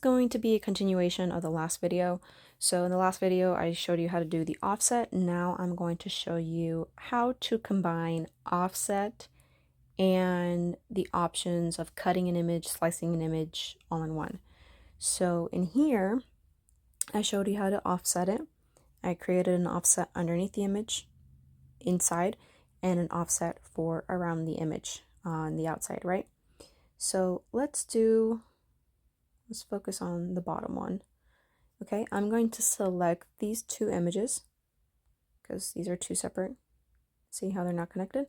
Going to be a continuation of the last video. So in the last video I showed you how to do the offset. Now I'm going to show you how to combine offset and the options of cutting an image, slicing an image all in one. So in here I showed you how to offset it. I created an offset underneath the image inside and an offset for around the image on the outside, right? So let's focus on the bottom one. Okay, I'm going to select these two images because these are two separate. See how they're not connected?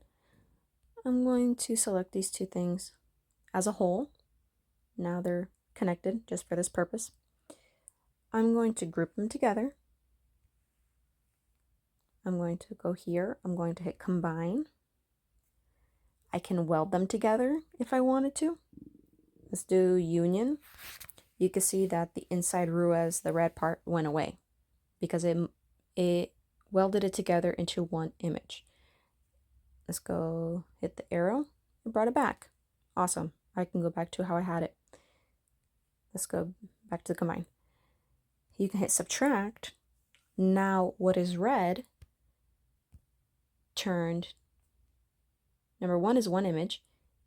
I'm going to select these two things as a whole. Now they're connected just for this purpose. I'm going to group them together. I'm going to go here. I'm going to hit combine. I can weld them together if I wanted to. Let's do union. You can see that the inside Ruiz, the red part, went away because it welded it together into one image. Let's go hit the arrow. It brought it back. Awesome. I can go back to how I had it. Let's go back to the combine. You can hit subtract. Now what is red turned, number one is one image,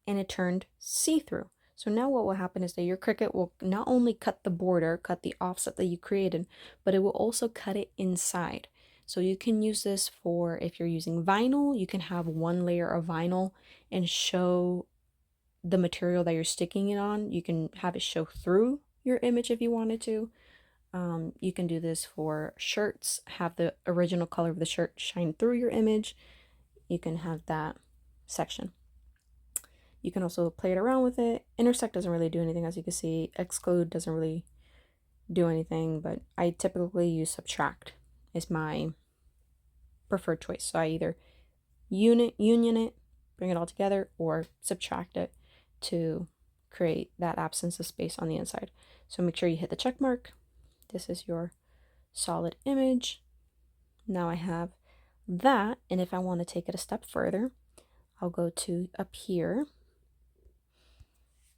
and it turned see-through. So now what will happen is that your Cricut will not only cut the border, cut the offset that you created, but it will also cut it inside. So you can use this for, if you're using vinyl, you can have one layer of vinyl and show the material that you're sticking it on. You can have it show through your image if you wanted to. You can do this for shirts, have the original color of the shirt shine through your image. You can have that section. You can also play it around with it. Intersect doesn't really do anything, as you can see. Exclude doesn't really do anything, but I typically use subtract. It's my preferred choice. So I either union it, bring it all together, or subtract it to create that absence of space on the inside. So make sure you hit the check mark. This is your solid image. Now I have that, and if I want to take it a step further, I'll go to up here,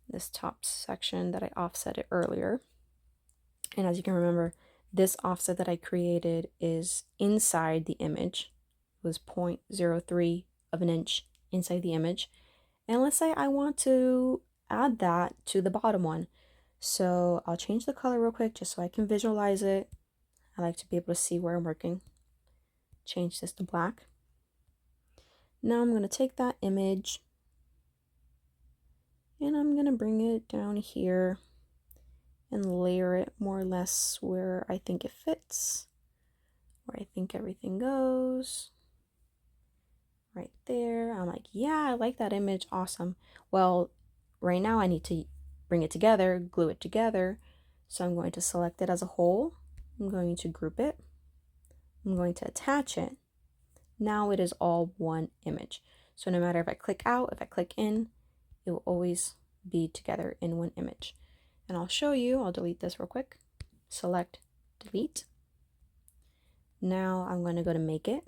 this top section that I offset it earlier. And as you can remember, this offset that I created is inside the image. It was 0.03 of an inch inside the image. And let's say I want to add that to the bottom one. So I'll change the color real quick just so I can visualize it. I like to be able to see where I'm working. Change this to black. Now I'm going to take that image and I'm going to bring it down here and layer it more or less where I think it fits, where I think everything goes. Right there. I'm like, yeah, I like that image. Awesome. Well, right now I need to bring it together, glue it together. So I'm going to select it as a whole. I'm going to group it. I'm going to attach it. Now it is all one image. So no matter if I click out, if I click in, it will always be together in one image. And I'll show you, I'll delete this real quick. Select, delete. Now I'm going to go to make it.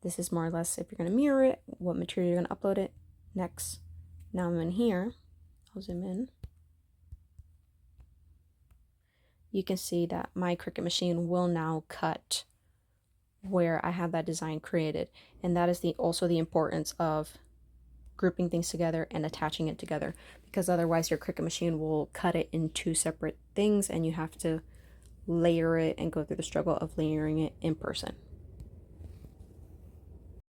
This is more or less if you're going to mirror it, what material you're going to upload it. Next. Now I'm in here. I'll zoom in. You can see that my Cricut machine will now cut where I have that design created. And that is also the importance of grouping things together and attaching it together, because otherwise your Cricut machine will cut it in two separate things and you have to layer it and go through the struggle of layering it in person.